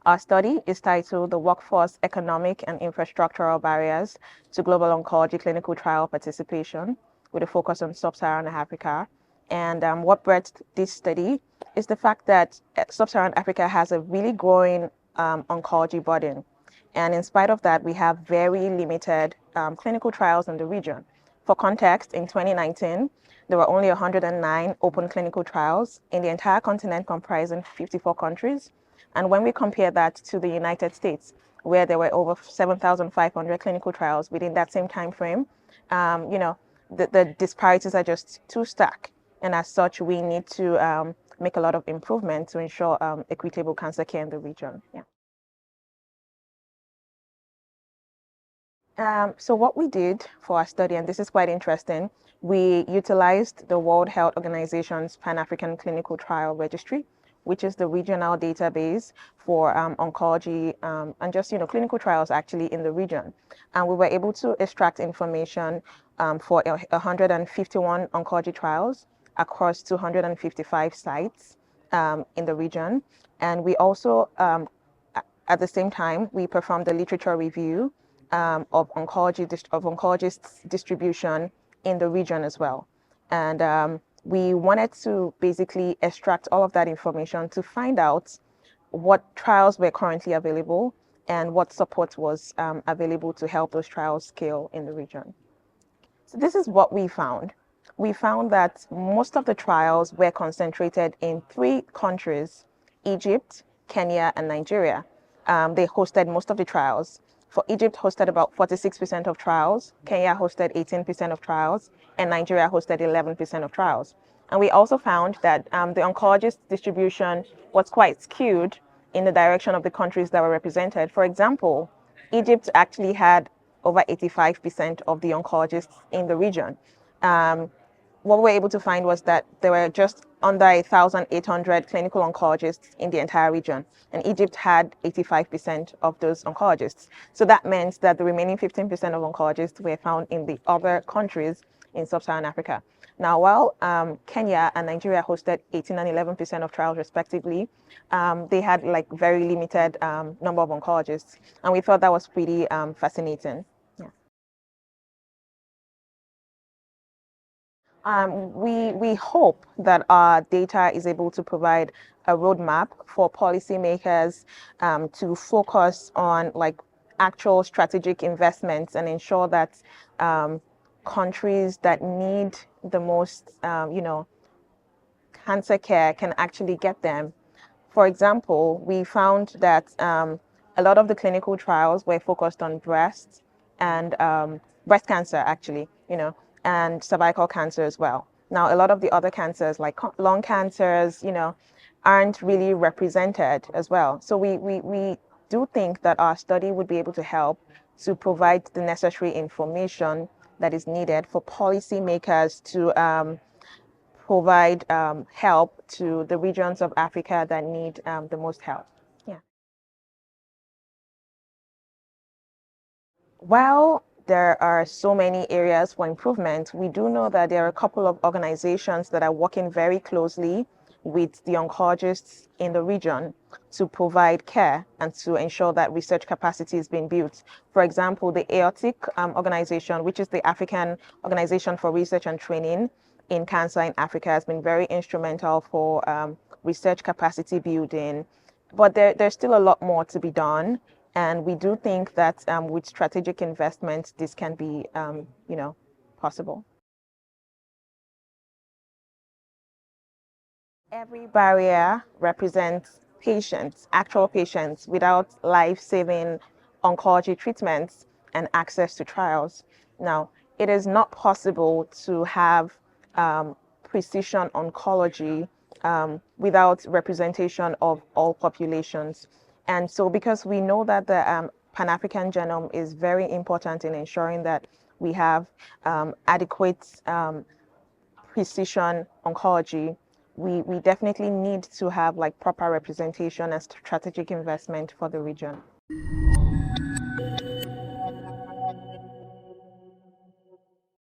Our study is titled The Workforce, Economic and Infrastructural Barriers to Global Oncology Clinical Trial Participation, with a focus on sub-Saharan Africa. And what brought this study is the fact that sub-Saharan Africa has a really growing oncology burden. And in spite of that, we have very limited clinical trials in the region. For context, in 2019, there were only 109 open clinical trials in the entire continent comprising 54 countries. And when we compare that to the United States, where there were over 7,500 clinical trials within that same time frame, the disparities are just too stark. And as such, we need to make a lot of improvement to ensure equitable cancer care in the region. So what we did for our study, and this is quite interesting, we utilized the World Health Organization's Pan-African Clinical Trial Registry, which is the regional database for oncology and just clinical trials actually in the region. And we were able to extract information for 151 oncology trials across 255 sites in the region. And we also, at the same time, we performed a literature review of oncologists' distribution in the region as well. And we wanted to basically extract all of that information to find out what trials were currently available and what support was available to help those trials scale in the region. So this is what we found. We found that most of the trials were concentrated in 3 countries: Egypt, Kenya, and Nigeria. They hosted most of the trials. For Egypt, hosted about 46% of trials, Kenya hosted 18% of trials, and Nigeria hosted 11% of trials. And we also found that the oncologist distribution was quite skewed in the direction of the countries that were represented. For example, Egypt actually had over 85% of the oncologists in the region. What we were able to find was that there were just under 1,800 clinical oncologists in the entire region, and Egypt had 85% of those oncologists. So that meant that the remaining 15% of oncologists were found in the other countries in sub-Saharan Africa. Now, while Kenya and Nigeria hosted 18 and 11% of trials respectively, they had like very limited number of oncologists, and we thought that was pretty fascinating. We hope that our data is able to provide a roadmap for policymakers to focus on like actual strategic investments and ensure that countries that need the most, cancer care can actually get them. For example, we found that a lot of the clinical trials were focused on breast and breast cancer, actually, and cervical cancer as well. Now, a lot of the other cancers, like lung cancers, aren't really represented as well. So we do think that our study would be able to help to provide the necessary information that is needed for policymakers to provide help to the regions of Africa that need the most help. Yeah. While there are so many areas for improvement, we do know that there are a couple of organizations that are working very closely with the oncologists in the region to provide care and to ensure that research capacity is being built. For example, the AORTIC organization, which is the African Organization for Research and Training in Cancer in Africa, has been very instrumental for research capacity building. But there's still a lot more to be done. And we do think that with strategic investment, this can be, possible. Every barrier represents patients, actual patients, without life-saving oncology treatments and access to trials. Now, it is not possible to have precision oncology without representation of all populations. And so because we know that the Pan-African genome is very important in ensuring that we have adequate precision oncology, we definitely need to have like proper representation and strategic investment for the region.